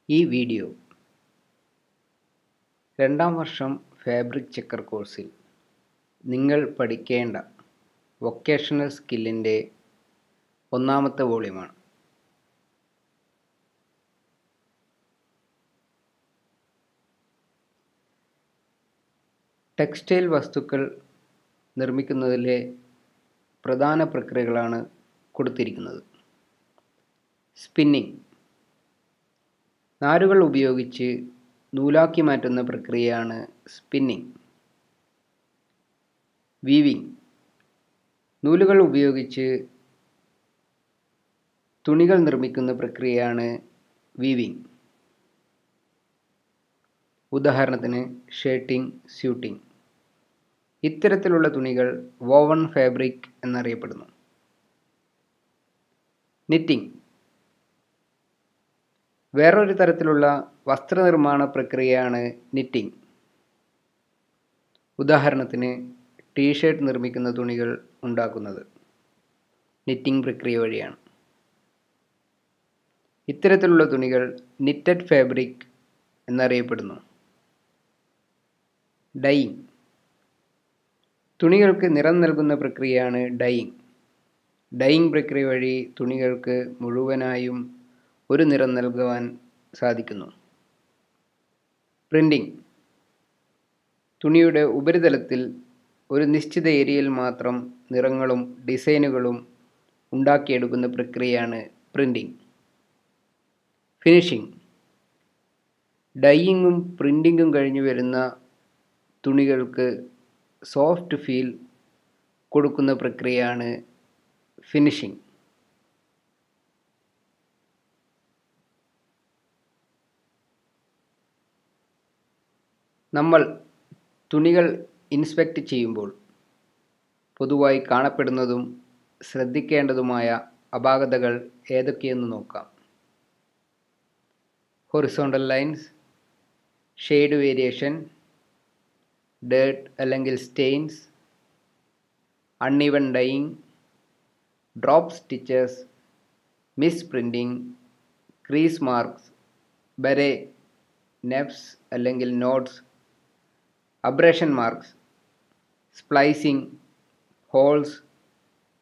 ഈ വീഡിയോ രണ്ടാം വർഷം ഫാബ്രിക് ചെക്കർ കോഴ്സിൽ നിങ്ങൾ പഠിക്കേണ്ട വൊക്കേഷണൽ സ്കില്ലിൻ്റെ ഒന്നാമത്തെ വോള്യമാണ്. ടെക്സ്റ്റൈൽ വസ്തുക്കൾ നിർമ്മിക്കുന്നതിലെ പ്രധാന പ്രക്രിയകളാണ് കൊടുത്തിരിക്കുന്നത്. സ്പിന്നിംഗ്, നാരുകൾ ഉപയോഗിച്ച് നൂലാക്കി മാറ്റുന്ന പ്രക്രിയയാണ് സ്പിന്നിംഗ്. വീവിംഗ്, നൂലുകൾ ഉപയോഗിച്ച് തുണികൾ നിർമ്മിക്കുന്ന പ്രക്രിയയാണ് വീവിംഗ്. ഉദാഹരണത്തിന് ഷർട്ടിംഗ്, സ്യൂട്ടിംഗ്. ഇത്തരത്തിലുള്ള തുണികൾ വോവൺ ഫാബ്രിക് എന്നറിയപ്പെടുന്നു. നിറ്റിംഗ്, വേറൊരു തരത്തിലുള്ള വസ്ത്രനിർമ്മാണ പ്രക്രിയയാണ് നിറ്റിംഗ്. ഉദാഹരണത്തിന് ടീഷർട്ട് നിർമ്മിക്കുന്ന തുണികൾ ഉണ്ടാക്കുന്നത് നിറ്റിംഗ് പ്രക്രിയ വഴിയാണ്. ഇത്തരത്തിലുള്ള തുണികൾ നിറ്റഡ് ഫാബ്രിക് എന്നറിയപ്പെടുന്നു. ഡൈയിങ്, തുണികൾക്ക് നിറം നൽകുന്ന പ്രക്രിയയാണ് ഡൈയിങ്. ഡൈയിങ് പ്രക്രിയ വഴി തുണികൾക്ക് മുഴുവനായും ഒരു നിറം നൽകുവാൻ സാധിക്കുന്നു. പ്രിന്റിംഗ്, തുണിയുടെ ഉപരിതലത്തിൽ ഒരു നിശ്ചിത ഏരിയയിൽ മാത്രം നിറങ്ങളും ഡിസൈനുകളും ഉണ്ടാക്കിയെടുക്കുന്ന പ്രക്രിയയാണ് പ്രിന്റിംഗ്. ഫിനിഷിംഗ്, ഡൈയിങ്ങും പ്രിന്റിങ്ങും കഴിഞ്ഞു വരുന്ന തുണികൾക്ക് സോഫ്റ്റ് ഫീൽ കൊടുക്കുന്ന പ്രക്രിയയാണ് ഫിനിഷിംഗ്. നമ്മൾ തുണികൾ ഇൻസ്പെക്റ്റ് ചെയ്യുമ്പോൾ പൊതുവായി കാണപ്പെടുന്നതും ശ്രദ്ധിക്കേണ്ടതുമായ അപാകതകൾ ഏതൊക്കെയെന്ന് നോക്കാം. Horizontal lines, shade variation, dirt അല്ലെങ്കിൽ stains, uneven dyeing, drop stitches, miss printing, crease marks, barre, neps അല്ലെങ്കിൽ knots, abrasion marks, splicing, holes,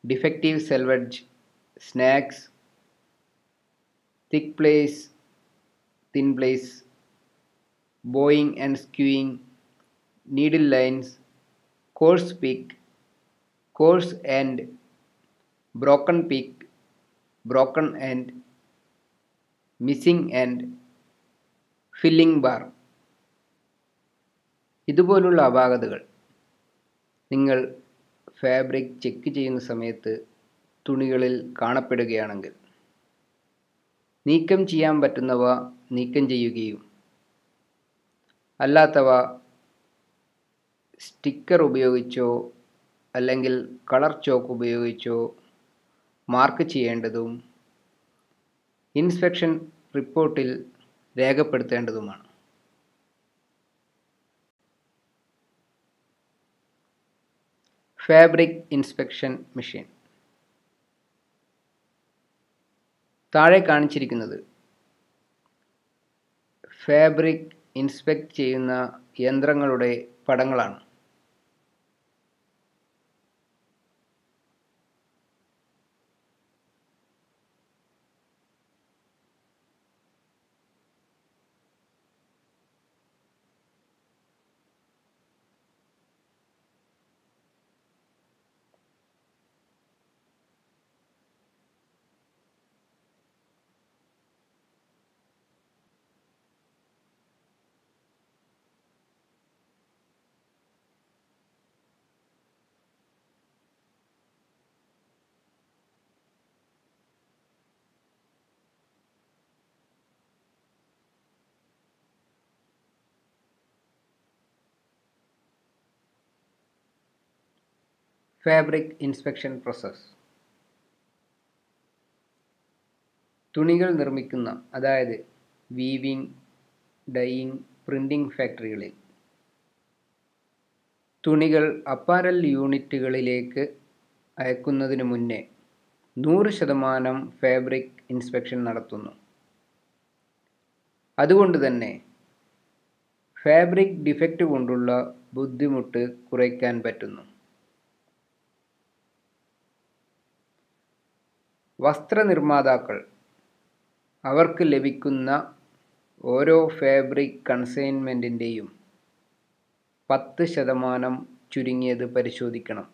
defective selvedge, snags, thick place, thin place, bowing and skewing, needle lines, coarse pick, coarse end, broken pick, broken end, missing end, filling bar. ഇതുപോലുള്ള അപാകതകൾ നിങ്ങൾ fabric check ചെയ്യുന്ന സമയത്ത് തുണികളിൽ കാണപ്പെടുകയാണെങ്കിൽ നീക്കം ചെയ്യാൻ പറ്റുന്നവ നീക്കം ചെയ്യുകയും അല്ലാത്തവ sticker ഉപയോഗിച്ചോ അല്ലെങ്കിൽ കളർ ചോക്ക് ഉപയോഗിച്ചോ മാർക്ക് ചെയ്യേണ്ടതും ഇൻസ്പെക്ഷൻ റിപ്പോർട്ടിൽ രേഖപ്പെടുത്തേണ്ടതുമാണ്. Fabric inspection machine. താഴെ കാണിച്ചിരിക്കുന്നത് ഫാബ്രിക് ഇൻസ്പെക്റ്റ് ചെയ്യുന്ന യന്ത്രങ്ങളുടെ പടങ്ങളാണ്. Fabric inspection process. തുണികൾ നിർമ്മിക്കുന്ന, അതായത് വീവിംഗ്, ഡൈയിങ്, പ്രിന്റിംഗ് ഫാക്ടറികളിൽ തുണികൾ അപ്പാരൽ യൂണിറ്റുകളിലേക്ക് അയക്കുന്നതിന് മുന്നേ 100% ഫാബ്രിക് ഇൻസ്പെക്ഷൻ നടത്തുന്നു. അതുകൊണ്ട് തന്നെ ഫാബ്രിക് ഡിഫക്റ്റ് കൊണ്ടുള്ള ബുദ്ധിമുട്ട് കുറയ്ക്കാൻ പറ്റുന്നു. വസ്ത്രനിർമ്മാതാക്കൾ അവർക്ക് ലഭിക്കുന്ന ഓരോ ഫാബ്രിക് കൺസൈൻമെൻറ്റിൻ്റെയും 10% ചുരുങ്ങിയത് പരിശോധിക്കണം.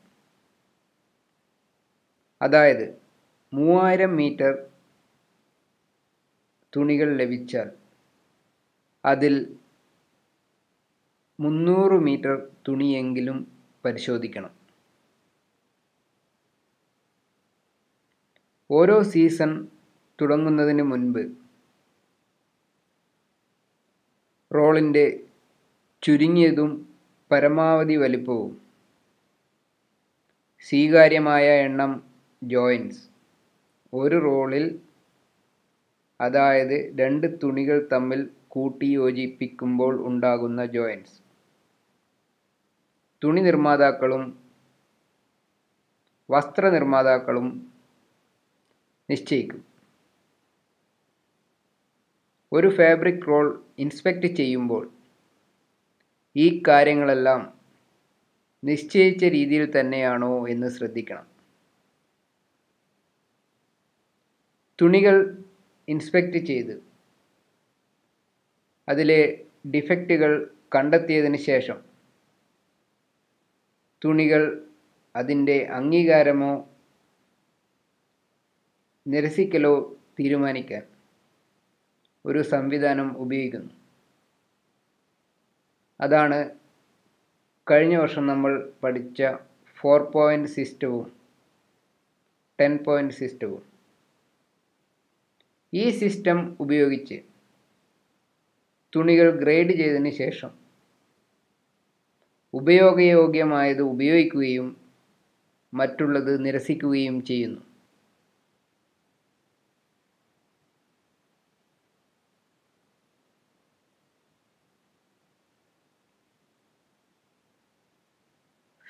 അതായത് 3000 മീറ്റർ തുണികൾ ലഭിച്ചാൽ അതിൽ 300 മീറ്റർ തുണിയെങ്കിലും പരിശോധിക്കണം. ഓരോ സീസൺ തുടങ്ങുന്നതിന് മുൻപ് റോളിൻ്റെ ചുരുങ്ങിയതും പരമാവധി വലിപ്പവും സ്വീകാര്യമായ എണ്ണം ജോയിൻറ്റ്സ് ഒരു റോളിൽ, അതായത് 2 തുണികൾ തമ്മിൽ കൂട്ടിയോജിപ്പിക്കുമ്പോൾ ഉണ്ടാകുന്ന ജോയിൻറ്റ്സ് തുണി നിർമ്മാതാക്കളും വസ്ത്രനിർമ്മാതാക്കളും നിശ്ചയിക്കും. ഒരു ഫാബ്രിക് റോൾ ഇൻസ്പെക്റ്റ് ചെയ്യുമ്പോൾ ഈ കാര്യങ്ങളെല്ലാം നിശ്ചയിച്ച രീതിയിൽ തന്നെയാണോ എന്ന് ശ്രദ്ധിക്കണം. തുണികൾ ഇൻസ്പെക്റ്റ് ചെയ്ത് അതിലെ ഡിഫക്റ്റുകൾ കണ്ടെത്തിയതിന് ശേഷം തുണികൾ അതിൻ്റെ അംഗീകാരമോ നിരസിക്കലോ തീരുമാനിക്കാൻ ഒരു സംവിധാനം ഉപയോഗിക്കുന്നു. അതാണ് കഴിഞ്ഞ വർഷം നമ്മൾ പഠിച്ച 4 പോയിൻ്റ് സിസ്റ്റവും 10 പോയിൻ്റ് സിസ്റ്റവും. ഈ സിസ്റ്റം ഉപയോഗിച്ച് തുണികൾ ഗ്രേഡ് ചെയ്തതിന് ശേഷം ഉപയോഗയോഗ്യമായത് ഉപയോഗിക്കുകയും മറ്റുള്ളത് നിരസിക്കുകയും ചെയ്യുന്നു.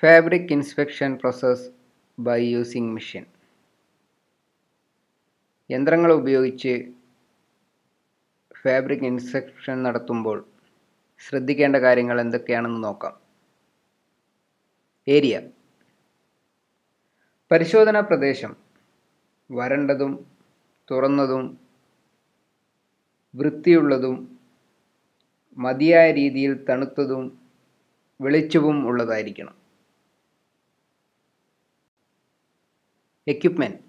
Fabric inspection process by using machine. യന്ത്രങ്ങൾ ഉപയോഗിച്ച് ഫാബ്രിക് ഇൻസ്പെക്ഷൻ നടത്തുമ്പോൾ ശ്രദ്ധിക്കേണ്ട കാര്യങ്ങൾ എന്തൊക്കെയാണെന്ന് നോക്കാം. ഏരിയ. പരിശോധനാ പ്രദേശം വരണ്ടതും തുറന്നതും വൃത്തിയുള്ളതും മതിയായ രീതിയിൽ തണുത്തതും വെളിച്ചവും ഉള്ളതായിരിക്കണം. എക്യുപ്മെൻറ്റ്.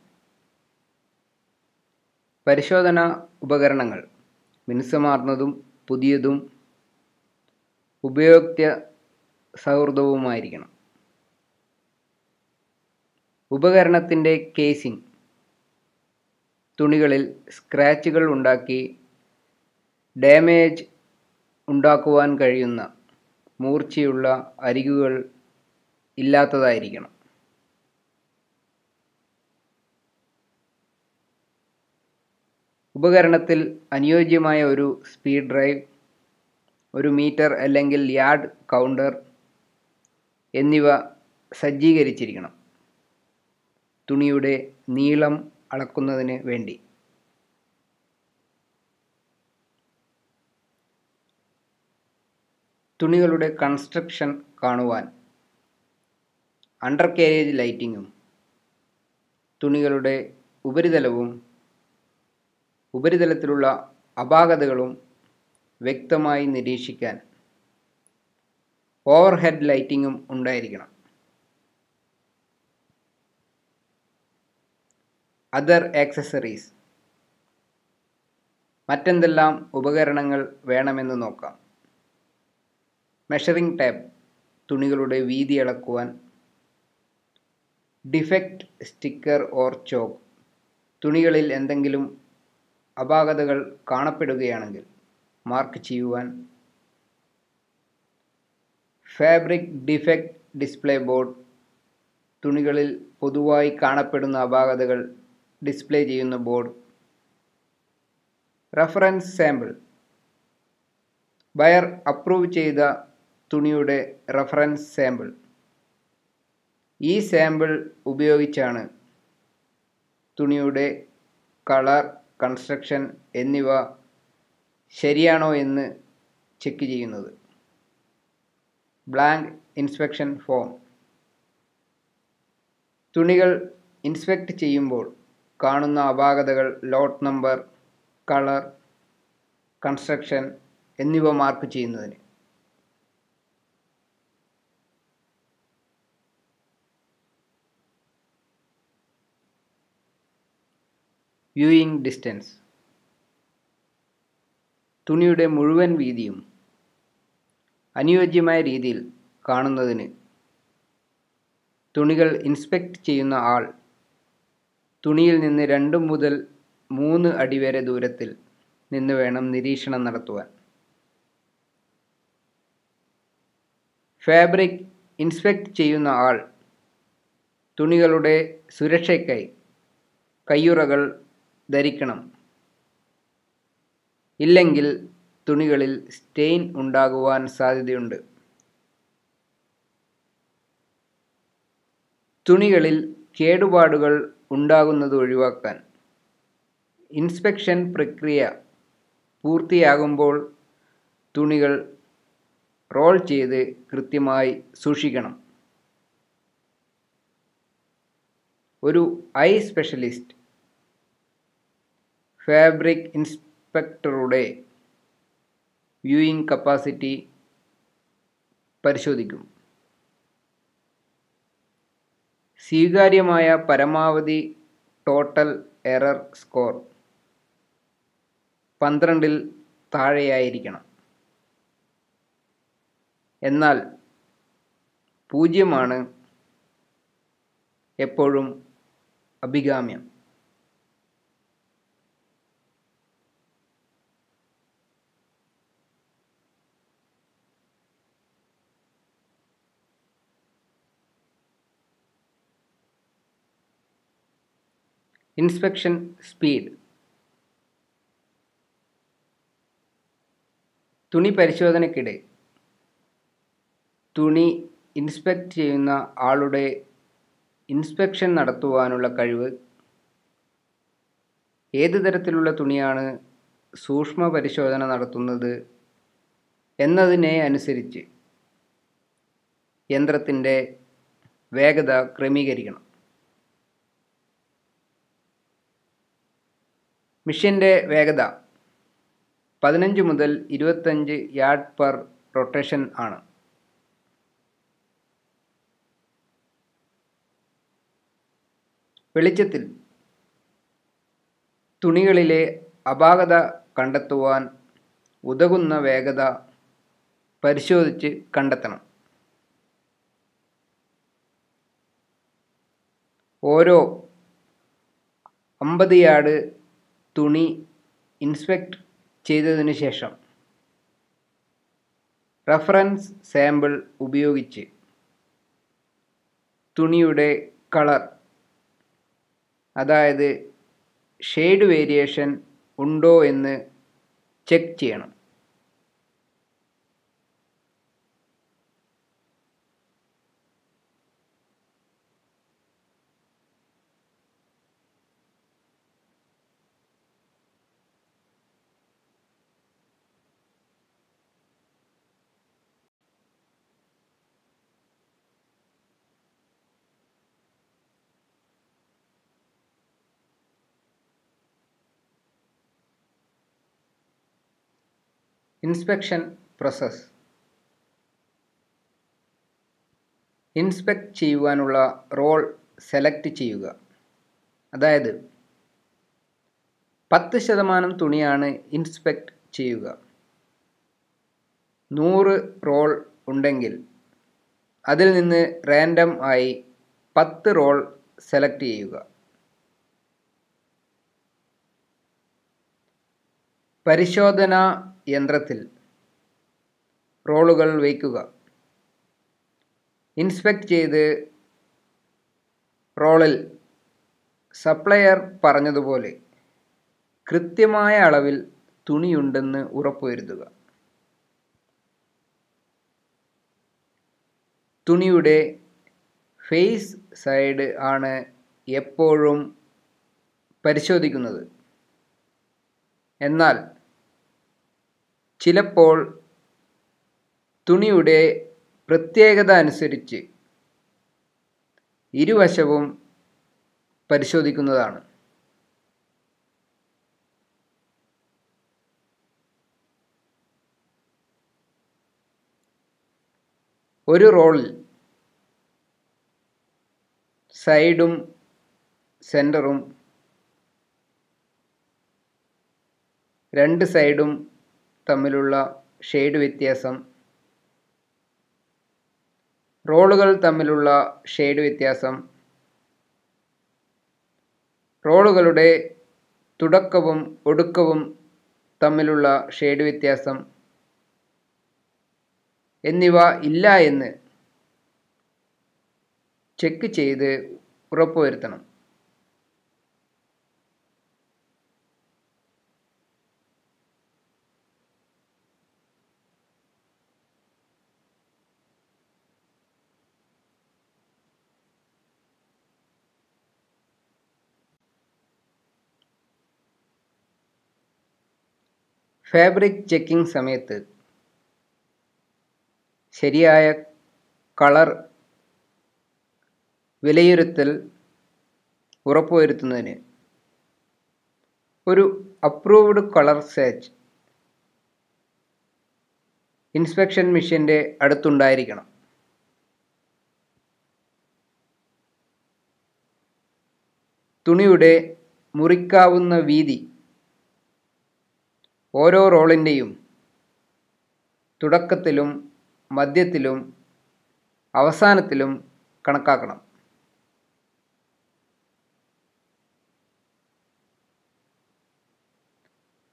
പരിശോധനാ ഉപകരണങ്ങൾ മിനുസമാർന്നതും പുതിയതും ഉപയോക്തൃ സൗഹൃദവുമായിരിക്കണം. ഉപകരണത്തിൻ്റെ കേസിംഗ് തുണികളിൽ സ്ക്രാച്ചുകൾ ഉണ്ടാക്കി ഡാമേജ് ഉണ്ടാക്കുവാൻ കഴിയുന്ന മൂർച്ചയുള്ള അരികുകൾ ഇല്ലാത്തതായിരിക്കണം. ഉപകരണത്തിൽ അനുയോജ്യമായ ഒരു സ്പീഡ് ഡ്രൈവ്, ഒരു മീറ്റർ അല്ലെങ്കിൽ യാർഡ് കൗണ്ടർ എന്നിവ സജ്ജീകരിച്ചിരിക്കണം. തുണിയുടെ നീളം അളക്കുന്നതിന് വേണ്ടി. തുണികളുടെ കൺസ്ട്രക്ഷൻ കാണുവാൻ അണ്ടർ കാരേജ് ലൈറ്റിങ്ങും തുണികളുടെ ഉപരിതലത്തിലുള്ള അപാകതകളും വ്യക്തമായി നിരീക്ഷിക്കാൻ ഓവർഹെഡ് ലൈറ്റിങ്ങും ഉണ്ടായിരിക്കണം. Other accessories. മറ്റെന്തെല്ലാം ഉപകരണങ്ങൾ വേണമെന്ന് നോക്കാം. മെഷറിംഗ് ടേപ്പ് തുണികളുടെ വീതി അളക്കുവാൻ. ഡിഫക്റ്റ് സ്റ്റിക്കർ ഓർ ചോക്ക് തുണികളിൽ എന്തെങ്കിലും അപാകതകൾ കാണപ്പെടുകയാണെങ്കിൽ മാർക്ക് ചെയ്യുവാൻ. ഫാബ്രിക് ഡിഫക്റ്റ് ഡിസ്പ്ലേ ബോർഡ് തുണികളിൽ പൊതുവായി കാണപ്പെടുന്ന അപാകതകൾ ഡിസ്പ്ലേ ചെയ്യുന്ന board. Reference sample buyer approve ചെയ്ത തുണിയുടെ റഫറൻസ് സാമ്പിൾ. ഈ സാമ്പിൾ ഉപയോഗിച്ചാണ് തുണിയുടെ കളർ, കൺസ്ട്രക്ഷൻ എന്നിവ ശരിയാണോ എന്ന് ചെക്ക് ചെയ്യുന്നത്. Blank inspection form. തുണികൾ ഇൻസ്പെക്ട് ചെയ്യുമ്പോൾ കാണുന്ന അപാകതകൾ ലോട്ട് നമ്പർ, കളർ, കൺസ്ട്രക്ഷൻ എന്നിവ മാർക്ക് ചെയ്യുന്നതിന്. Viewing distance. തുണിയുടെ മുഴുവൻ വീതിയും അനുയോജ്യമായ രീതിയിൽ കാണുന്നതിന് തുണികൾ ഇൻസ്പെക്ട് ചെയ്യുന്ന ആൾ തുണിയിൽ നിന്ന് 2 മുതൽ 3 അടി വരെ ദൂരത്തിൽ നിന്ന് വേണം നിരീക്ഷണം നടത്തുവാൻ. ഫാബ്രിക് ഇൻസ്പെക്ട് ചെയ്യുന്ന ആൾ തുണികളുടെ സുരക്ഷയ്ക്കായി കയ്യുറകൾ ധരിക്കണം. ഇല്ലെങ്കിൽ തുണികളിൽ സ്റ്റെയിൻ ഉണ്ടാകുവാൻ സാധ്യതയുണ്ട്. തുണികളിൽ കേടുപാടുകൾ ഉണ്ടാകുന്നത് ഒഴിവാക്കാൻ ഇൻസ്പെക്ഷൻ പ്രക്രിയ പൂർത്തിയാകുമ്പോൾ തുണികൾ റോൾ ചെയ്ത് കൃത്യമായി സൂക്ഷിക്കണം. ഒരു ഐ സ്പെഷ്യലിസ്റ്റ് ഫാബ്രിക് ഇൻസ്പെക്ടറുടെ വ്യൂയിങ് കപ്പാസിറ്റി പരിശോധിക്കും. സ്വീകാര്യമായ പരമാവധി ടോട്ടൽ എറർ സ്കോർ 12-ൽ താഴെയായിരിക്കണം. എന്നാൽ 0 എപ്പോഴും അഭികാമ്യം. Inspection speed. തുണി പരിശോധനയ്ക്കിടെ തുണി ഇൻസ്പെക്ട് ചെയ്യുന്ന ആളുടെ ഇൻസ്പെക്ഷൻ നടത്തുവാനുള്ള കഴിവ്, ഏത് തരത്തിലുള്ള തുണിയാണ് സൂക്ഷ്മ പരിശോധന നടത്തുന്നത് എന്നതിനെ അനുസരിച്ച് യന്ത്രത്തിൻ്റെ വേഗത ക്രമീകരിക്കണം. മെഷീൻ്റെ വേഗത 15 മുതൽ 25 യാർഡ് പെർ റൊട്ടേഷൻ ആണ്. വെളിച്ചത്തിൽ തുണികളിലെ അപാകത കണ്ടെത്തുവാൻ ഉതകുന്ന വേഗത പരിശോധിച്ച് കണ്ടെത്തണം. ഓരോ 50 യാർഡ് തുണി ഇൻസ്പെക്ട് ചെയ്തതിനു ശേഷം റഫറൻസ് സാമ്പിൾ ഉപയോഗിച്ച് തുണിയുടെ കളർ, അതായത് ഷെയ്ഡ് വേരിയേഷൻ ഉണ്ടോ എന്ന് ചെക്ക് ചെയ്യണം. Inspection process. ഇൻസ്പെക്ട് ചെയ്യുവാനുള്ള റോൾ സെലക്ട് ചെയ്യുക. അതായത് 10% തുണിയാണ് ഇൻസ്പെക്ട് ചെയ്യുക. 100 റോൾ ഉണ്ടെങ്കിൽ അതിൽ നിന്ന് റാൻഡം ആയി 10 റോൾ സെലക്ട് ചെയ്യുക. പരിശോധനാ യന്ത്രത്തിൽ റോളുകൾ വയ്ക്കുക. ഇൻസ്പെക്ട് ചെയ്ത് റോളിൽ സപ്ലയർ പറഞ്ഞതുപോലെ കൃത്യമായ അളവിൽ തുണിയുണ്ടെന്ന് ഉറപ്പുവരുത്തുക. തുണിയുടെ ഫേസ് സൈഡ് ആണ് എപ്പോഴും പരിശോധിക്കുന്നത്. എന്നാൽ ചിലപ്പോൾ തുണിയുടെ പ്രത്യേകത അനുസരിച്ച് ഇരുവശവും പരിശോധിക്കുന്നതാണ്. ഒരു റോളിൽ സൈഡും സെൻറ്ററും രണ്ട് സൈഡും തമ്മിലുള്ള ഷെയ്ഡ് വ്യത്യാസം, റോളുകൾ തമ്മിലുള്ള ഷെയ്ഡ് വ്യത്യാസം, റോളുകളുടെ തുടക്കവും ഒടുക്കവും തമ്മിലുള്ള ഷെയ്ഡ് വ്യത്യാസം എന്നിവ ഇല്ല എന്ന് ചെക്ക് ചെയ്ത് ഉറപ്പുവരുത്തണം. ഫാബ്രിക് ചെക്കിംഗ് സമയത്ത് ശരിയായ കളർ വിലയിരുത്തൽ ഉറപ്പുവരുത്തുന്നതിന് ഒരു അപ്രൂവ്ഡ് കളർ സ്വാച്ച് ഇൻസ്പെക്ഷൻ മെഷീൻ്റെ അടുത്തുണ്ടായിരിക്കണം. തുണിയുടെ മുറിക്കാവുന്ന വീതി ഓരോ റോളിൻ്റെയും തുടക്കത്തിലും മധ്യത്തിലും അവസാനത്തിലും കണക്കാക്കണം.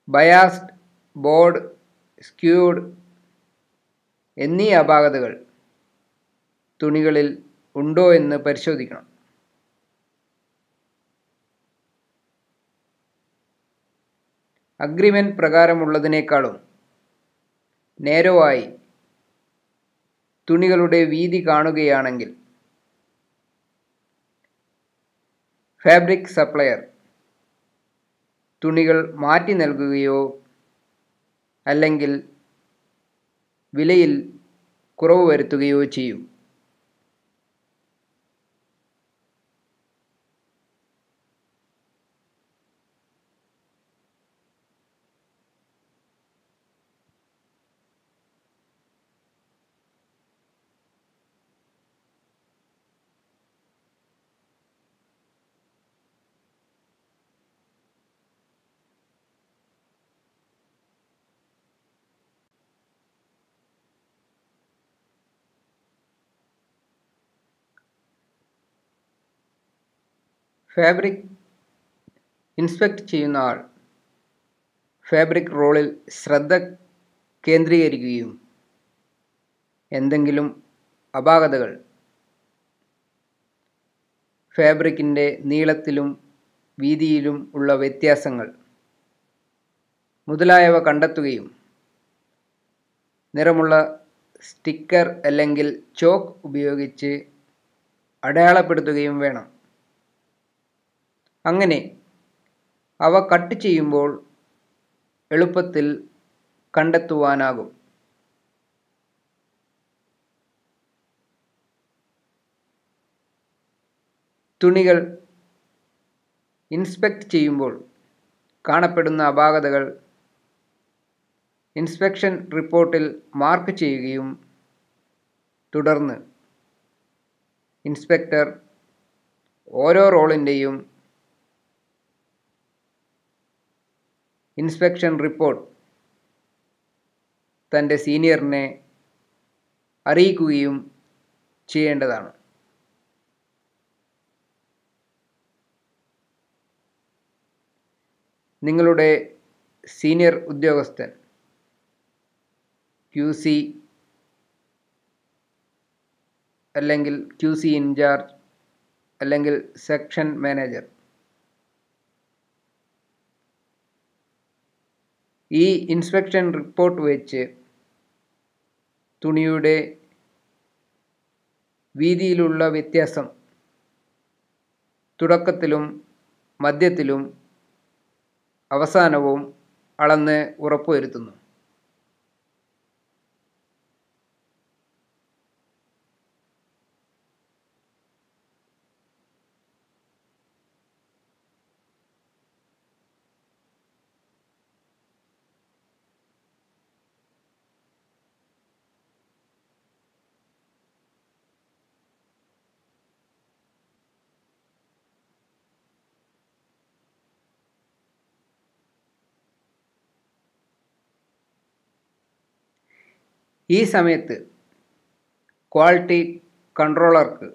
ബയാസ്ഡ്, ബോർഡ്, സ്ക്യൂഡ് എന്നീ അപാകതകൾ തുണികളിൽ ഉണ്ടോ എന്ന് പരിശോധിക്കണം. അഗ്രിമെൻ്റ് പ്രകാരമുള്ളതിനേക്കാളും നേരോവായി തുണികളുടെ വീതി കാണുകയാണെങ്കിൽ ഫാബ്രിക് സപ്ലയർ തുണികൾ മാറ്റി നൽകുകയോ അല്ലെങ്കിൽ വിലയിൽ കുറവ് വരുത്തുകയോ ചെയ്യും. ഫാബ്രിക് ഇൻസ്പെക്ട് ചെയ്യുന്ന ആൾ ഫാബ്രിക് റോളിൽ ശ്രദ്ധ കേന്ദ്രീകരിക്കുകയും എന്തെങ്കിലും അപാകതകൾ ഫാബ്രിക്കിൻ്റെ നീളത്തിലും വീതിയിലും ഉള്ള വ്യത്യാസങ്ങൾ മുതലായവ കണ്ടെത്തുകയും നിറമുള്ള സ്റ്റിക്കർ അല്ലെങ്കിൽ ചോക്ക് ഉപയോഗിച്ച് അടയാളപ്പെടുത്തുകയും വേണം. അങ്ങനെ അവ കട്ട് ചെയ്യുമ്പോൾ എളുപ്പത്തിൽ കണ്ടെത്തുവാനാകും. തുണികൾ ഇൻസ്പെക്ട് ചെയ്യുമ്പോൾ കാണപ്പെടുന്ന അപാകതകൾ ഇൻസ്പെക്ഷൻ റിപ്പോർട്ടിൽ മാർക്ക് ചെയ്യുകയും തുടർന്ന് ഇൻസ്പെക്ടർ ഓരോ റോളിൻ്റെയും ഇൻസ്പെക്ഷൻ റിപ്പോർട്ട് തൻ്റെ സീനിയറിനെ അറിയിക്കുകയും ചെയ്യേണ്ടതാണ്. നിങ്ങളുടെ സീനിയർ ഉദ്യോഗസ്ഥൻ QC അല്ലെങ്കിൽ QC ഇൻചാർജ് അല്ലെങ്കിൽ സെക്ഷൻ മാനേജർ ഈ ഇൻസ്പെക്ഷൻ റിപ്പോർട്ട് വെച്ച് തുണിയുടെ വീതിയിലുള്ള വ്യത്യാസം തുടക്കത്തിലും മധ്യത്തിലും അവസാനവും അളന്ന് ഉറപ്പുവരുത്തുന്നു. ഈ സമയത്ത് ക്വാളിറ്റി കൺട്രോളർക്ക്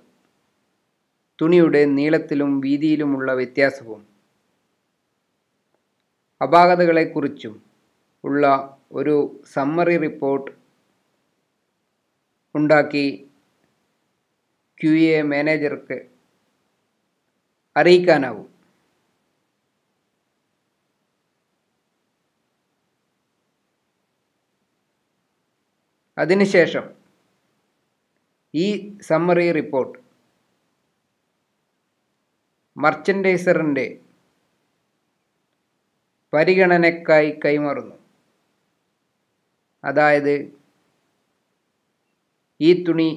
തുണിയുടെ നീളത്തിലും വീതിയിലുമുള്ള വ്യത്യാസവും അപാകതകളെക്കുറിച്ചും ഉള്ള ഒരു സമ്മറി റിപ്പോർട്ട് ഉണ്ടാക്കി QA മാനേജർക്ക് അറിയിക്കാനാവും. അതിനുശേഷം ഈ സമ്മറി റിപ്പോർട്ട് മർച്ചൻഡൈസറിൻ്റെ പരിഗണനയ്ക്കായി കൈമാറുന്നു. അതായത് ഈ തുണി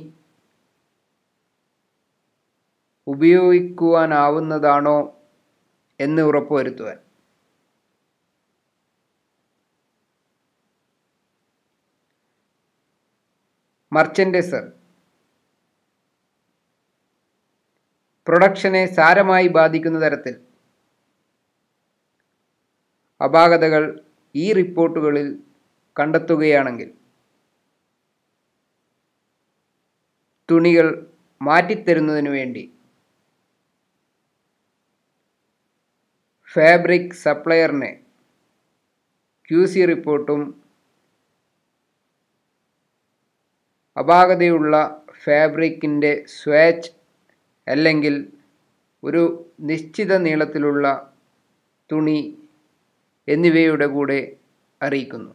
ഉപയോഗിക്കുവാനാവുന്നതാണോ എന്ന് ഉറപ്പുവരുത്തുവാൻ. മർച്ചൻഡൈസർ പ്രൊഡക്ഷനെ സാരമായി ബാധിക്കുന്ന തരത്തിൽ അപാകതകൾ ഈ റിപ്പോർട്ടുകളിൽ കണ്ടെത്തുകയാണെങ്കിൽ തുണികൾ മാറ്റിത്തരുന്നതിനു വേണ്ടി ഫാബ്രിക് സപ്ലയറിനെ QC റിപ്പോർട്ടും അപാകതയുള്ള ഫാബ്രിക്കിൻ്റെ സ്വാച്ച് അല്ലെങ്കിൽ ഒരു നിശ്ചിത നീളത്തിലുള്ള തുണി എന്നിവയുടെ കൂടെ അറിയിക്കുന്നു.